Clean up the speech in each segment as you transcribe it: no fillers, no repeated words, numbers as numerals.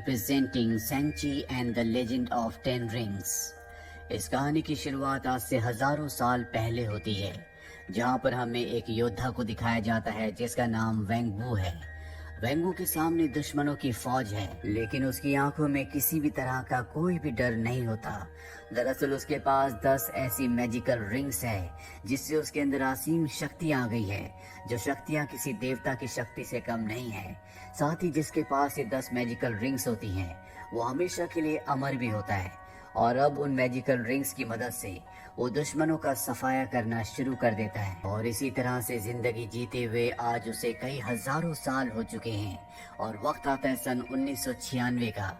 presenting Shang-Chi and the Legend of Ten Rings। इस कहानी की शुरुआत आज से हजारों साल पहले होती है, जहां पर हमें एक योद्धा को दिखाया जाता है जिसका नाम वेंग वू है। वेंग वू के सामने दुश्मनों की फौज है, लेकिन उसकी आंखों में किसी भी तरह का कोई भी डर नहीं होता। दरअसल उसके पास 10 ऐसी मैजिकल रिंग्स है जिससे उसके अंदर असीम शक्ति आ गई है, जो शक्तियां किसी देवता की शक्ति से कम नहीं है। साथ ही जिसके पास ये 10 मैजिकल रिंग्स होती हैं, वो हमेशा के लिए अमर भी होता है। और अब उन मैजिकल रिंग्स की मदद से वो दुश्मनों का सफाया करना शुरू कर देता है। और इसी तरह से जिंदगी जीते हुए आज उसे कई हजारों साल हो चुके हैं और वक्त आता है सन 1996 का,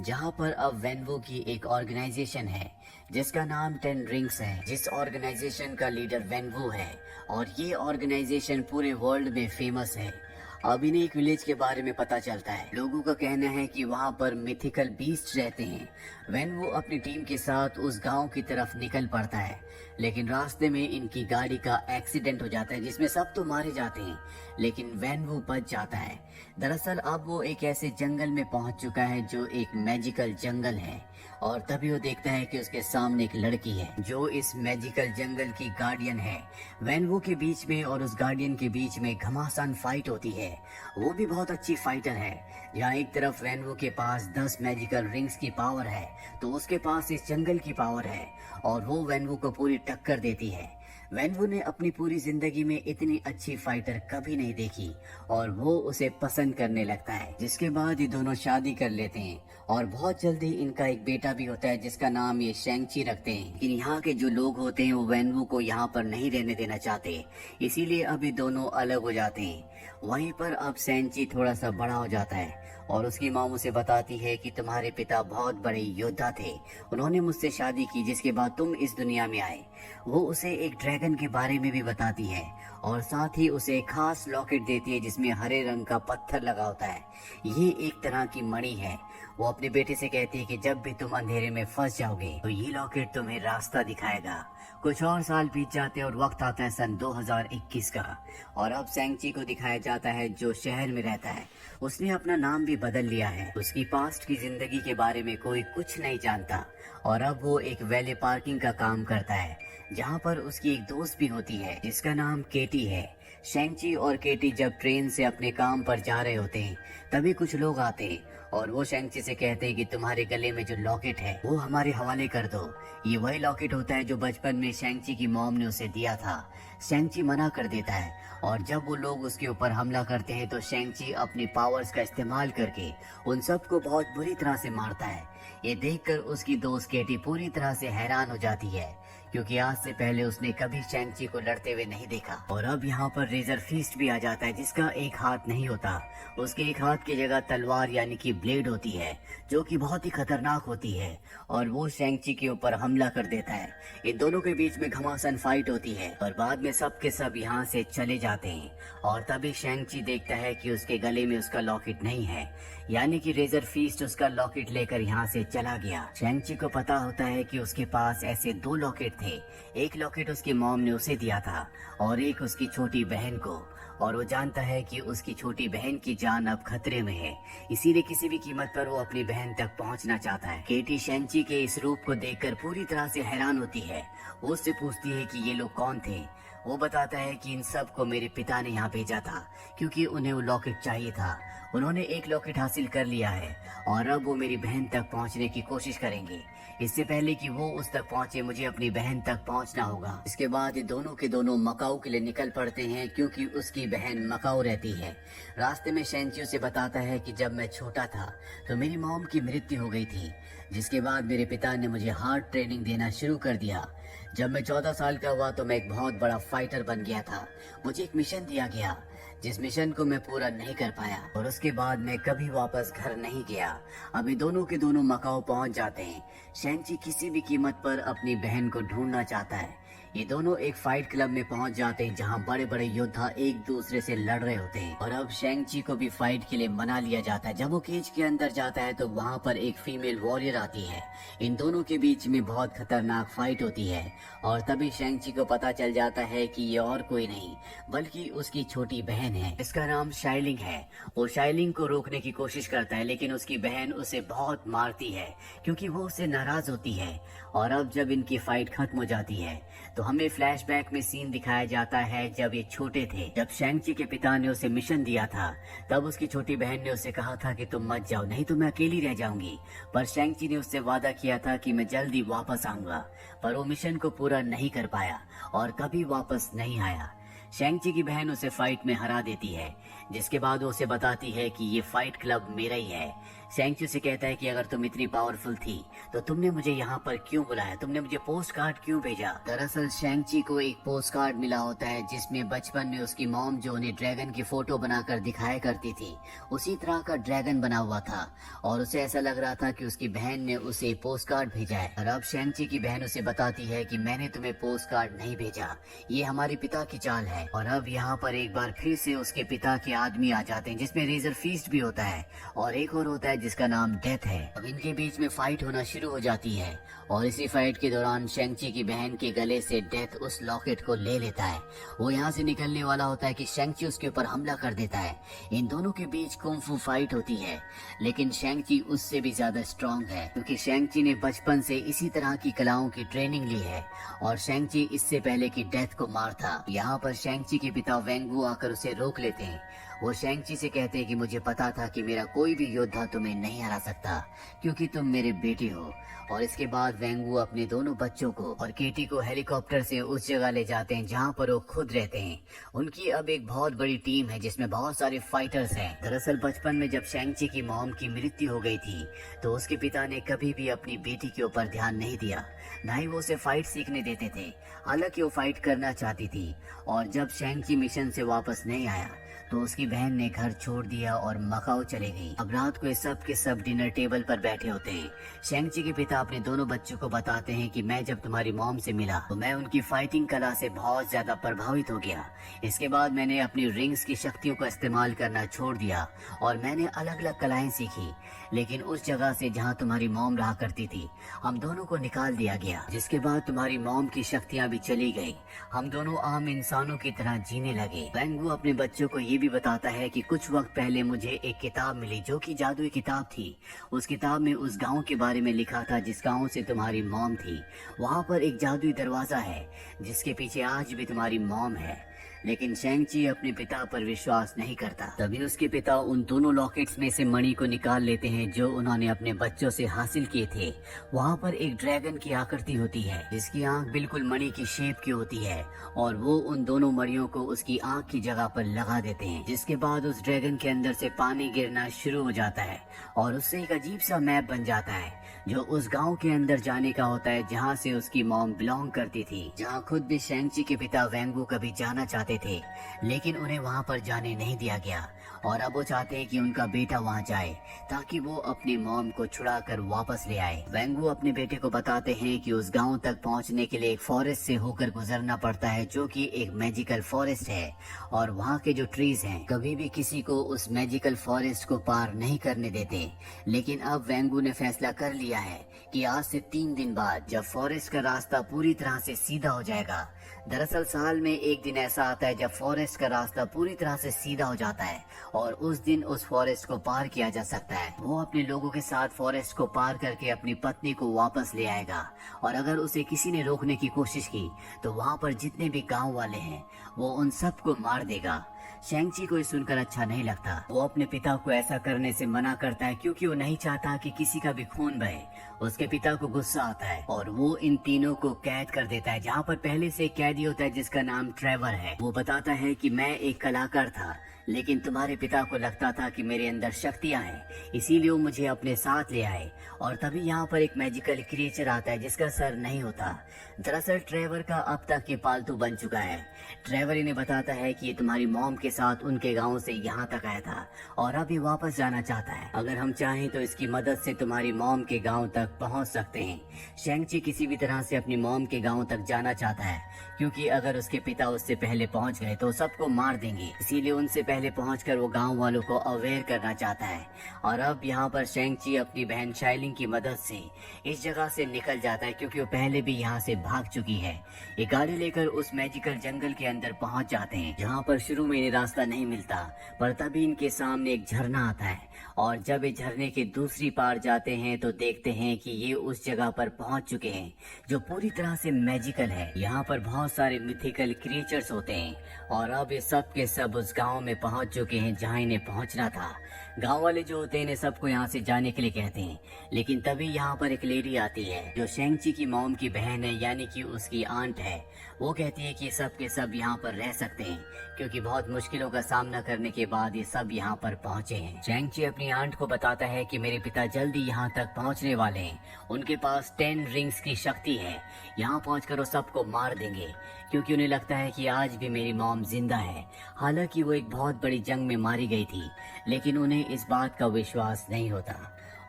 जहां पर अब वेंग वू की एक ऑर्गेनाइजेशन है जिसका नाम 10 रिंग्स है, जिस ऑर्गेनाइजेशन का लीडर वेंग वू है। और ये ऑर्गेनाइजेशन पूरे वर्ल्ड में फेमस है। अब इन्हें एक विलेज के बारे में पता चलता है। लोगों का कहना है कि वहाँ पर मिथिकल बीस्ट रहते हैं। वेन वो अपनी टीम के साथ उस गांव की तरफ निकल पड़ता है, लेकिन रास्ते में इनकी गाड़ी का एक्सीडेंट हो जाता है जिसमें सब तो मारे जाते हैं, लेकिन वेन वो बच जाता है। दरअसल अब वो एक ऐसे जंगल में पहुंच चुका है जो एक मैजिकल जंगल है, और तभी वो देखता है कि उसके सामने एक लड़की है जो इस मैजिकल जंगल की गार्डियन है। वेन वो के बीच में और उस गार्डियन के बीच में घमासान फाइट होती है। वो भी बहुत अच्छी फाइटर है। जहाँ एक तरफ वेन वो के पास 10 मैजिकल रिंग्स की पावर है, तो उसके पास इस जंगल की पावर है, और वो वेन वो को पूरी टक्कर देती है। वेन वू ने अपनी पूरी जिंदगी में इतनी अच्छी फाइटर कभी नहीं देखी और वो उसे पसंद करने लगता है, जिसके बाद ये दोनों शादी कर लेते हैं और बहुत जल्दी इनका एक बेटा भी होता है जिसका नाम ये शैंग-ची रखते हैं। लेकिन यहाँ के जो लोग होते हैं वो वेन वू को यहाँ पर नहीं रहने देना चाहते, इसीलिए अब ये दोनों अलग हो जाते हैं। वहीं पर अब शैंग-ची थोड़ा सा बड़ा हो जाता है और उसकी माँ उसे बताती है कि तुम्हारे पिता बहुत बड़े योद्धा थे, उन्होंने मुझसे शादी की जिसके बाद तुम इस दुनिया में आए। वो उसे एक ड्रैगन के बारे में भी बताती है और साथ ही उसे एक खास लॉकेट देती है जिसमें हरे रंग का पत्थर लगा होता है। ये एक तरह की मणि है। वो अपने बेटे से कहती है कि जब भी तुम अंधेरे में फंस जाओगे तो ये लॉकेट तुम्हें रास्ता दिखाएगा। कुछ और साल बीत जाते हैं और वक्त आता है सन 2021 का, और अब शैंग-ची को दिखाया जाता है जो शहर में रहता है। उसने अपना नाम भी बदल लिया है। उसकी पास्ट की जिंदगी के बारे में कोई कुछ नहीं जानता, और अब वो एक वैले पार्किंग का काम करता है जहाँ पर उसकी एक दोस्त भी होती है जिसका नाम केटी है। शैंग-ची और केटी जब ट्रेन से अपने काम पर जा रहे होते हैं, तभी कुछ लोग आते हैं और वो शैंग-ची से कहते हैं कि तुम्हारे गले में जो लॉकेट है वो हमारे हवाले कर दो। ये वही लॉकेट होता है जो बचपन में शैंग-ची की मॉम ने उसे दिया था। शैंग-ची मना कर देता है, और जब वो लोग उसके ऊपर हमला करते हैं तो शैंग-ची अपनी पावर्स का इस्तेमाल करके उन सबको बहुत बुरी तरह से मारता है। ये देखकर उसकी दोस्त केटी पूरी तरह से हैरान हो जाती है, क्योंकि आज से पहले उसने कभी शैंग-ची को लड़ते हुए नहीं देखा। और अब यहाँ पर रेजर फीस्ट भी आ जाता है जिसका एक हाथ नहीं होता, उसके एक हाथ की जगह तलवार यानी कि ब्लेड होती है, जो कि बहुत ही खतरनाक होती है, और वो शैंग-ची के ऊपर हमला कर देता है। इन दोनों के बीच में घमासान फाइट होती है और बाद में सब के सब यहाँ से चले जाते हैं। और तभी शैंग-ची देखता है कि उसके गले में उसका लॉकेट नहीं है, यानी कि रेजर फीस्ट उसका लॉकेट लेकर यहाँ से चला गया। शैंग-ची को पता होता है कि उसके पास ऐसे 2 लॉकेट थे। एक लॉकेट उसकी मॉम ने उसे दिया था और एक उसकी छोटी बहन को, और वो जानता है कि उसकी छोटी बहन की जान अब खतरे में है, इसीलिए किसी भी कीमत पर वो अपनी बहन तक पहुंचना चाहता है। केटी शैंग-ची के इस रूप को देखकर पूरी तरह से हैरान होती है। वो उससे पूछती है कि ये लोग कौन थे। वो बताता है कि इन सब को मेरे पिता ने यहाँ भेजा था क्योंकि उन्हें वो लॉकेट चाहिए था। उन्होंने एक लॉकेट हासिल कर लिया है और अब वो मेरी बहन तक पहुँचने की कोशिश करेंगे। इससे पहले कि वो उस तक पहुँचे मुझे अपनी बहन तक पहुँचना होगा। इसके बाद ये दोनों के दोनों मकाऊ के लिए निकल पड़ते हैं क्योंकि उसकी बहन मकाऊ रहती है। रास्ते में शैंग-ची से बताता है कि जब मैं छोटा था तो मेरी मॉम की मृत्यु हो गई थी, जिसके बाद मेरे पिता ने मुझे हार्ड ट्रेनिंग देना शुरू कर दिया। जब मैं 14 साल का हुआ तो मैं एक बहुत बड़ा फाइटर बन गया था। मुझे एक मिशन दिया गया जिस मिशन को मैं पूरा नहीं कर पाया, और उसके बाद मैं कभी वापस घर नहीं गया। अभी दोनों के दोनों मकाऊ पहुंच जाते हैं। शैंग-ची किसी भी कीमत पर अपनी बहन को ढूंढना चाहता है, ये दोनों एक फाइट क्लब में पहुंच जाते हैं जहां बड़े बड़े योद्धा एक दूसरे से लड़ रहे होते हैं। और अब शेंग-ची को भी फाइट के लिए मना लिया जाता है। जब वो केज के अंदर जाता है तो वहां पर एक फीमेल वॉरियर आती है। इन दोनों के बीच में बहुत खतरनाक फाइट होती है और तभी शेंग-ची को पता चल जाता है कि ये और कोई नहीं बल्कि उसकी छोटी बहन है। इसका नाम शाइलिंग है। वो शाइलिंग को रोकने की कोशिश करता है लेकिन उसकी बहन उसे बहुत मारती है क्योंकि वो उससे नाराज होती है। और अब जब इनकी फाइट खत्म हो जाती है तो हमें फ्लैशबैक में सीन दिखाया जाता है जब ये छोटे थे। जब शेंग-ची के पिता ने उसे मिशन दिया था तब उसकी छोटी बहन ने उसे कहा था कि तुम मत जाओ, नहीं तो मैं अकेली रह जाऊंगी। पर शेंग-ची ने उससे वादा किया था कि मैं जल्दी वापस आऊंगा, पर वो मिशन को पूरा नहीं कर पाया और कभी वापस नहीं आया। शेंग-ची की बहन उसे फाइट में हरा देती है, जिसके बाद वो उसे बताती है कि ये फाइट क्लब मेरा ही है। शेंग-ची से कहता है कि अगर तुम इतनी पावरफुल थी तो तुमने मुझे यहाँ पर क्यों बुलाया, तुमने मुझे पोस्ट कार्ड क्यों भेजा। दरअसल शेंग-ची को एक पोस्ट कार्ड मिला होता है जिसमें बचपन में उसकी मॉम जो उन्हें ड्रैगन की फोटो बनाकर दिखाया करती थी उसी तरह का ड्रैगन बना हुआ था और उसे ऐसा लग रहा था कि उसकी बहन ने उसे पोस्ट कार्ड भेजा है। और अब शेंग-ची की बहन उसे बताती है कि मैंने तुम्हें पोस्ट कार्ड नहीं भेजा, ये हमारे पिता की चाल है। और अब यहाँ पर एक बार फिर से उसके पिता के आदमी आ जाते हैं जिसमें रेजर फीस्ट भी होता है और एक और होता है जिसका नाम डेथ है। अब इनके बीच में फाइट होना शुरू हो जाती है और इसी फाइट के दौरान शेंग-ची की बहन के गले से डेथ उस लॉकेट को ले लेता है। वो यहाँ से निकलने वाला होता है कि शेंग-ची उसके ऊपर हमला कर देता है। इन दोनों के बीच कुंग-फू फाइट होती है लेकिन शेंग-ची उससे भी ज्यादा स्ट्रॉन्ग है क्योंकि शेंग-ची ने बचपन से इसी तरह की कलाओं की ट्रेनिंग ली है और शेंग-ची इससे पहले कि डेथ को मारता। यहाँ पर शेंग-ची के पिता वेंगवू आकर उसे रोक लेते हैं। वो शेंग-ची से कहते हैं कि मुझे पता था कि मेरा कोई भी योद्धा तुम्हें नहीं हरा सकता क्योंकि तुम मेरे बेटे हो। और इसके बाद वेंगवू अपने दोनों बच्चों को और केटी को हेलीकॉप्टर से उस जगह ले जाते हैं जहाँ पर वो खुद रहते हैं। उनकी अब एक बहुत बड़ी टीम है जिसमें बहुत सारे फाइटर्स हैं। दरअसल बचपन में जब शेंग-ची की मॉम की मृत्यु हो गई थी तो उसके पिता ने कभी भी अपनी बेटी के ऊपर ध्यान नहीं दिया, ना ही वो उसे फाइट सीखने देते थे। हालांकि वो फाइट करना चाहती थी और जब शेंग-ची मिशन से वापस नहीं आया तो उसकी बहन ने घर छोड़ दिया और मकाओ चले गई। अब रात को ये सब के सब डिनर टेबल पर बैठे होते हैं। शेंग-ची के पिता अपने दोनों बच्चों को बताते हैं कि मैं जब तुम्हारी मॉम से मिला तो मैं उनकी फाइटिंग कला से बहुत ज्यादा प्रभावित हो गया। इसके बाद मैंने अपनी रिंग्स की शक्तियों का इस्तेमाल करना छोड़ दिया और मैंने अलग अलग कलाएं सीखी, लेकिन उस जगह से जहाँ तुम्हारी मॉम रहा करती थी हम दोनों को निकाल दिया गया, जिसके बाद तुम्हारी मॉम की शक्तियाँ भी चली गई। हम दोनों आम इंसानों की तरह जीने लगे। वेंगवू अपने बच्चों को ये भी बताता है कि कुछ वक्त पहले मुझे एक किताब मिली जो कि जादुई किताब थी। उस किताब में उस गांव के बारे में लिखा था जिस गांव से तुम्हारी मॉम थी। वहाँ पर एक जादुई दरवाजा है जिसके पीछे आज भी तुम्हारी मॉम है। लेकिन शेंग-ची अपने पिता पर विश्वास नहीं करता। तभी उसके पिता उन दोनों लॉकेट्स में से मणि को निकाल लेते हैं जो उन्होंने अपने बच्चों से हासिल किए थे। वहाँ पर एक ड्रैगन की आकृति होती है जिसकी आंख बिल्कुल मणि की शेप की होती है और वो उन दोनों मणियों को उसकी आंख की जगह पर लगा देते हैं, जिसके बाद उस ड्रैगन के अंदर से पानी गिरना शुरू हो जाता है और उससे एक अजीब सा मैप बन जाता है जो उस गांव के अंदर जाने का होता है जहां से उसकी मॉम बिलोंग करती थी, जहां खुद भी शेंग-ची के पिता वेंगवू कभी जाना चाहते थे लेकिन उन्हें वहां पर जाने नहीं दिया गया। और अब वो चाहते हैं कि उनका बेटा वहां जाए ताकि वो अपनी मॉम को छुड़ा कर वापस ले आए। वेंगवू अपने बेटे को बताते हैं कि उस गांव तक पहुंचने के लिए एक फॉरेस्ट से होकर गुजरना पड़ता है जो कि एक मैजिकल फॉरेस्ट है और वहाँ के जो ट्रीज हैं कभी भी किसी को उस मैजिकल फॉरेस्ट को पार नहीं करने देते। लेकिन अब वेंगवू ने फैसला कर लिया है कि आज से 3 दिन बाद जब फॉरेस्ट का रास्ता पूरी तरह से सीधा हो जाएगा। दरअसल साल में एक दिन ऐसा आता है जब फॉरेस्ट का रास्ता पूरी तरह से सीधा हो जाता है और उस दिन उस फॉरेस्ट को पार किया जा सकता है। वो अपने लोगों के साथ फॉरेस्ट को पार करके अपनी पत्नी को वापस ले आएगा और अगर उसे किसी ने रोकने की कोशिश की तो वहाँ पर जितने भी गांव वाले हैं वो उन सबको मार देगा। शेंग-ची को ये सुनकर अच्छा नहीं लगता। वो अपने पिता को ऐसा करने से मना करता है क्योंकि वो नहीं चाहता कि किसी का भी खून बहे। उसके पिता को गुस्सा आता है और वो इन तीनों को कैद कर देता है, जहाँ पर पहले से एक कैदी होता है जिसका नाम ट्रेवर है। वो बताता है कि मैं एक कलाकार था लेकिन तुम्हारे पिता को लगता था कि मेरे अंदर शक्तियां हैं, इसीलिए वो मुझे अपने साथ ले आए। और तभी यहाँ पर एक मैजिकल क्रिएचर आता है जिसका सर नहीं होता। दरअसल ट्रेवर का अब तक ये पालतू बन चुका है। ट्रेवर इन्हें बताता है कि ये तुम्हारी मॉम के साथ उनके गांव से यहाँ तक आया था और अब ये वापस जाना चाहता है। अगर हम चाहें तो इसकी मदद से तुम्हारी मॉम के गांव तक पहुँच सकते हैं। शेंगची किसी भी तरह से अपनी मॉम के गांव तक जाना चाहता है, क्योंकि अगर उसके पिता उससे पहले पहुंच गए तो सबको मार देंगे। इसीलिए उनसे पहले पहुंचकर वो गांव वालों को अवेयर करना चाहता है। और अब यहाँ पर शेंगची अपनी बहन शाइलिंग की मदद से इस जगह से निकल जाता है, क्योंकि वो पहले भी यहाँ से भाग चुकी है। ये गाड़ी लेकर उस मैजिकल जंगल के अंदर पहुंच जाते हैं, जहाँ पर शुरू में इन्हें रास्ता नहीं मिलता, पर तभी इनके सामने एक झरना आता है। और जब ये झरने के दूसरी पार जाते हैं तो देखते हैं कि ये उस जगह पर पहुंच चुके हैं जो पूरी तरह से मैजिकल है। यहाँ पर बहुत सारे मिथिकल क्रिएचर्स होते हैं और अब ये सब के सब उस गांव में पहुंच चुके हैं जहां इन्हें पहुंचना था। गांव वाले जो होते हैं इन्हें सबको यहाँ से जाने के लिए कहते हैं, लेकिन तभी यहाँ पर एक लेडी आती है जो शेंगची की मॉम की बहन है, यानी कि उसकी आंट है। वो कहती है कि सब के सब यहाँ पर रह सकते हैं, क्योंकि बहुत मुश्किलों का सामना करने के बाद ये सब यहाँ पर पहुँचे हैं। शेंगची अपनी आंट को बताता है कि मेरे पिता जल्दी यहाँ तक पहुँचने वाले हैं। उनके पास 10 रिंग्स की शक्ति है। यहाँ पहुँचकर वो सबको मार देंगे, क्योंकि उन्हें लगता है कि आज भी मेरी मॉम जिंदा है। हालांकि वो एक बहुत बड़ी जंग में मारी गई थी, लेकिन उन्हें इस बात का विश्वास नहीं होता।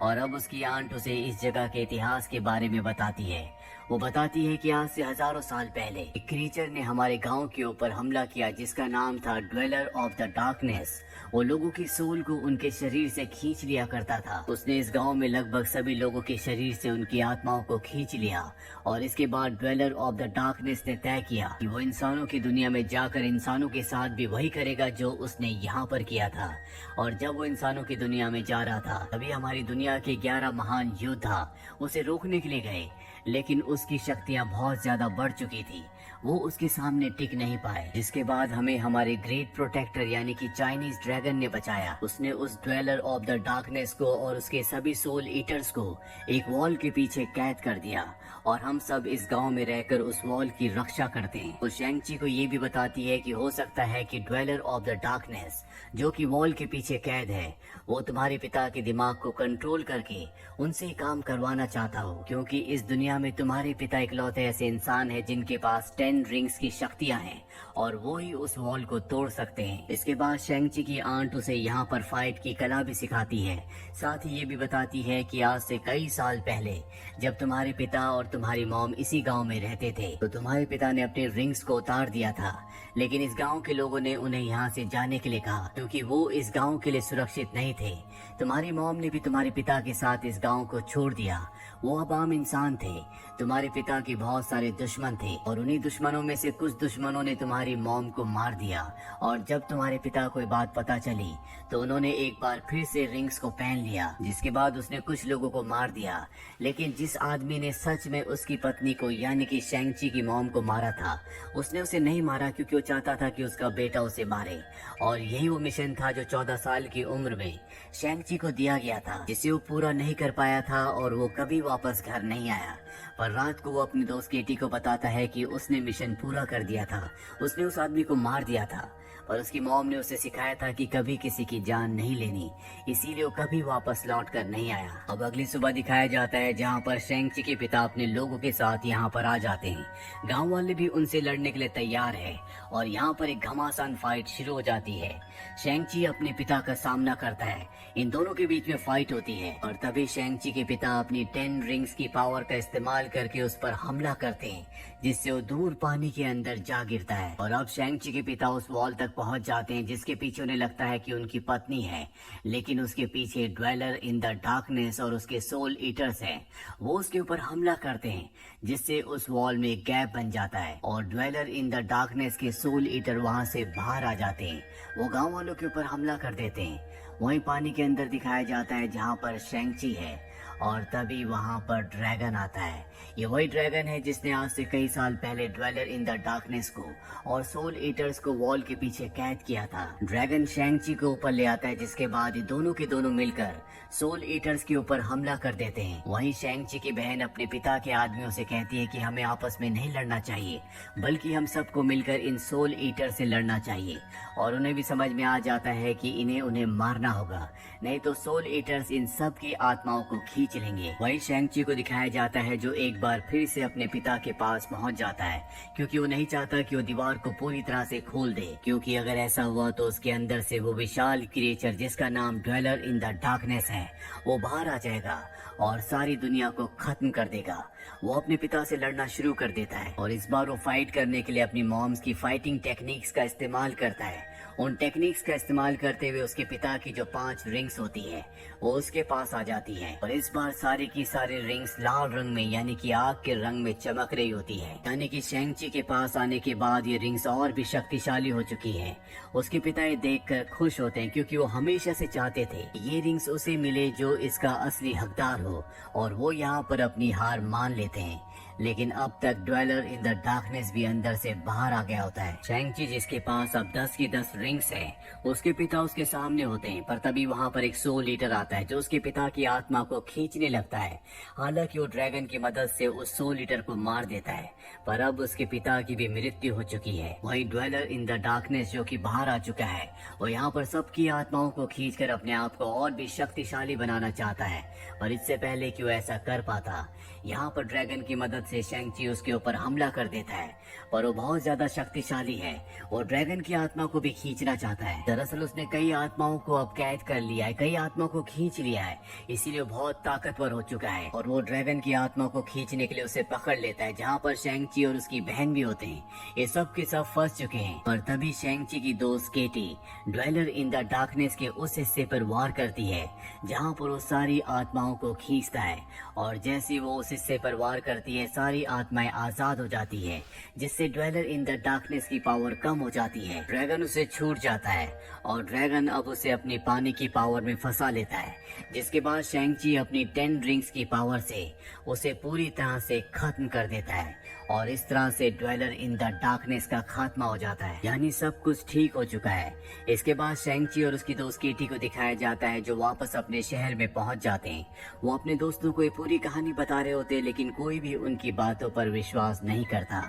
और अब उसकी आंट उसे इस जगह के इतिहास के बारे में बताती है। वो बताती है कि आज से हजारों साल पहले एक क्रीचर ने हमारे गांव के ऊपर हमला किया, जिसका नाम था ड्वेलर ऑफ द डार्कनेस। वो लोगों की सोल को उनके शरीर से खींच लिया करता था। उसने इस गांव में लगभग सभी लोगों के शरीर से उनकी आत्माओं को खींच लिया, और इसके बाद ड्वेलर ऑफ द डार्कनेस ने तय किया कि वो इंसानों की दुनिया में जाकर इंसानों के साथ भी वही करेगा जो उसने यहाँ पर किया था। और जब वो इंसानों की दुनिया में जा रहा था, तभी हमारी दुनिया के 11 महान योद्धा उसे रोकने के लिए गए, लेकिन उसकी शक्तियाँ बहुत ज्यादा बढ़ चुकी थी। वो उसके सामने टिक नहीं पाए, जिसके बाद हमें हमारे ग्रेट प्रोटेक्टर यानी कि चाइनीज ड्रैगन ने बचाया। उसने उस ड्वेलर ऑफ द डार्कनेस को और उसके सभी सोल ईटर्स को एक वॉल के पीछे कैद कर दिया, और हम सब इस गांव में रहकर उस वॉल की रक्षा करते हैं। तो शेंगची को ये भी बताती है कि हो सकता है कि ड्वेलर ऑफ द डार्कनेस जो कि वॉल के पीछे कैद है, वो तुम्हारे पिता के दिमाग को कंट्रोल करके उनसे काम करवाना चाहता हो, क्योंकि इस दुनिया में तुम्हारे पिता इकलौते ऐसे इंसान है जिनके पास 10 रिंग्स की शक्तियां हैं, और वो ही उस वॉल को तोड़ सकते हैं। इसके बाद शेंगची की आंट उसे यहाँ पर फाइट की कला भी सिखाती है। साथ ही ये भी बताती है कि आज से कई साल पहले जब तुम्हारे पिता और तुम्हारी मॉम इसी गांव में रहते थे, तो तुम्हारे पिता ने अपने रिंग्स को उतार दिया था, लेकिन इस गांव के लोगों ने उन्हें यहाँ से जाने के लिए कहा, क्योंकि वो इस गांव के लिए सुरक्षित नहीं थे। तुम्हारी मॉम ने भी तुम्हारे पिता के साथ इस गांव को छोड़ दिया। वो अब आम इंसान थे। तुम्हारे पिता के बहुत सारे दुश्मन थे, और उन्हीं दुश्मनों में से कुछ दुश्मनों ने तुम्हारी मॉम को मार दिया। और जब तुम्हारे पिता को ये बात पता चली, तो उन्होंने एक बार फिर से रिंग्स को पहन लिया, जिसके बाद उसने कुछ लोगों को मार दिया। लेकिन जिस आदमी ने सच में उसकी पत्नी को यानी कि शेंगची की मॉम को मारा था, उसने उसे नहीं मारा, क्योंकि वो चाहता था कि उसका बेटा उसे मारे। और यही वो मिशन था जो 14 साल की उम्र में शेंगची को दिया गया था, जिसे वो पूरा नहीं कर पाया था, और वो कभी वापस घर नहीं आया। पर रात को वो अपने दोस्त केटी को बताता है कि उसने मिशन पूरा कर दिया था। उसने उस आदमी को मार दिया था, पर उसकी मॉम ने उसे सिखाया था कि कभी किसी की जान नहीं लेनी, इसीलिए वो कभी वापस लौट कर नहीं आया। अब अगली सुबह दिखाया जाता है, जहाँ पर शेंगची के पिता अपने लोगों के साथ यहाँ पर आ जाते हैं। गांव वाले भी उनसे लड़ने के लिए तैयार है, और यहाँ पर एक घमासान फाइट शुरू हो जाती है। शेंगची अपने पिता का सामना करता है, इन दोनों के बीच में फाइट होती है, और तभी शेंगची के पिता अपनी 10 रिंग्स की पावर का इस्तेमाल करके उस पर हमला करते हैं, जिससे वो दूर पानी के अंदर जा गिरता है। और अब शेंगची के पिता उस वॉल तक पहुंच जाते हैं, जिसके पीछे उन्हें लगता है कि उनकी पत्नी है, लेकिन उसके पीछे ड्वेलर इन द डार्कनेस और उसके सोल ईटर्स हैं। वो उसके ऊपर हमला करते हैं, जिससे उस वॉल में एक गैप बन जाता है, और ड्वेलर इन द डार्कनेस के सोल ईटर वहां से बाहर आ जाते हैं। वो गांव वालों के ऊपर हमला कर देते हैं। वहीं पानी के अंदर दिखाया जाता है, जहाँ पर शेंगची है, और तभी वहाँ पर ड्रैगन आता है। ये वही ड्रैगन है जिसने आज से कई साल पहले ड्वेलर इन द डार्कनेस को और सोल ईटर्स को वॉल के पीछे कैद किया था। ड्रैगन शैंग-ची को ऊपर ले आता है, जिसके बाद ये दोनों के दोनों मिलकर सोल ईटर्स के ऊपर हमला कर देते हैं। वहीं शैंग-ची की बहन अपने पिता के आदमियों से कहती है कि हमें आपस में नहीं लड़ना चाहिए, बल्कि हम सबको मिलकर इन सोल ईटर से लड़ना चाहिए। और उन्हें भी समझ में आ जाता है कि उन्हें मारना होगा, नहीं तो सोल ईटर्स इन सब की आत्माओं को खींच लेंगे। वहीं शैंग-ची को दिखाया जाता है जो एक बार फिर से अपने पिता के पास पहुंच जाता है, क्योंकि वो नहीं चाहता कि वो दीवार को पूरी तरह से खोल दे, क्योंकि अगर ऐसा हुआ तो उसके अंदर से वो विशाल क्रिएचर जिसका नाम ड्वेलर इन द डार्कनेस है वो बाहर आ जाएगा और सारी दुनिया को खत्म कर देगा। वो अपने पिता से लड़ना शुरू कर देता है और इस बार वो फाइट करने के लिए अपनी मॉम्स की फाइटिंग टेक्निक्स का इस्तेमाल करता है। उन टेक्निक्स का इस्तेमाल करते हुए उसके पिता की जो 5 रिंग्स होती है वो उसके पास आ जाती है और इस बार सारी की सारी रिंग्स लाल रंग में यानी कि आग के रंग में चमक रही होती है। यानी कि शैंग-ची के पास आने के बाद ये रिंग्स और भी शक्तिशाली हो चुकी है। उसके पिता ये देखकर खुश होते हैं, क्योंकि वो हमेशा से चाहते थे ये रिंग्स उसे मिले जो इसका असली हकदार हो, और वो यहाँ पर अपनी हार मान लेते हैं। लेकिन अब तक ड्वेलर इन द डार्कनेस भी अंदर से बाहर आ गया होता है। शैंग-ची जिसके पास अब 10 की 10 रिंग्स है, उसके पिता उसके सामने होते हैं, पर तभी वहाँ पर एक सोल ईटर आता है जो उसके पिता की आत्मा को खींचने लगता है। हालांकि वो ड्रैगन की मदद से उस सोल ईटर को मार देता है, पर अब उसके पिता की भी मृत्यु हो चुकी है। वही ड्वेलर इन द डार्कनेस जो कि बाहर आ चुका है, वो यहाँ पर सबकी आत्माओं को खींचकर अपने आप को और भी शक्तिशाली बनाना चाहता है, पर इससे पहले कि वो ऐसा कर पाता, यहाँ पर ड्रैगन की मदद से शैंग-ची उसके ऊपर हमला कर देता है। पर वो बहुत ज्यादा शक्तिशाली है और ड्रैगन की आत्मा को भी खींचना चाहता है। दरअसल उसने कई आत्माओं को अब कैद कर लिया है, कई आत्माओं को खींच लिया है, इसीलिए वो बहुत ताकतवर हो चुका है और वो ड्रैगन की आत्मा को खींचने के लिए उसे पकड़ लेता है, जहाँ पर शैंग-ची और उसकी बहन भी होते हैं। ये सब के सब फंस चुके हैं। पर तभी शैंग-ची की दोस्त केटी ड्वेलर इन द डार्कनेस के उस हिस्से पर वार करती है जहाँ पर वो सारी आत्माओं को खींचता है, और जैसे वो उस हिस्से पर वार करती है सारी आत्माएं आजाद हो जाती है, जिससे ड्वेलर इन द डार्कनेस की पावर कम हो जाती है। ड्रैगन उसे छूट जाता है और ड्रैगन अब उसे अपनी पानी की पावर में फंसा लेता है, जिसके बाद शैंग-ची अपनी 10 रिंग्स की पावर से उसे पूरी तरह से खत्म कर देता है और इस तरह से ड्वेलर इन द डार्कनेस का खात्मा हो जाता है। यानी सब कुछ ठीक हो चुका है। इसके बाद शैंग-ची और उसकी दोस्त केटी को दिखाया जाता है जो वापस अपने शहर में पहुंच जाते हैं। वो अपने दोस्तों को ये पूरी कहानी बता रहे होते हैं, लेकिन कोई भी उनकी बातों पर विश्वास नहीं करता।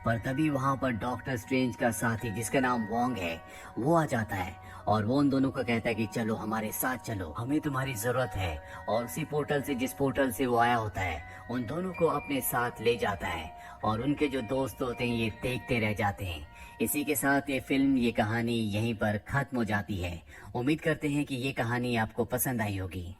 पर तभी वहाँ पर डॉक्टर स्ट्रेंज का साथी जिसका नाम वोंग है वो आ जाता है और वो उन दोनों को कहता है कि चलो हमारे साथ चलो, हमें तुम्हारी जरूरत है। और उसी पोर्टल से जिस पोर्टल से वो आया होता है उन दोनों को अपने साथ ले जाता है और उनके जो दोस्त होते हैं ये देखते रह जाते हैं। इसी के साथ ये फिल्म, ये कहानी यहीं पर खत्म हो जाती है। उम्मीद करते हैं कि ये कहानी आपको पसंद आई होगी।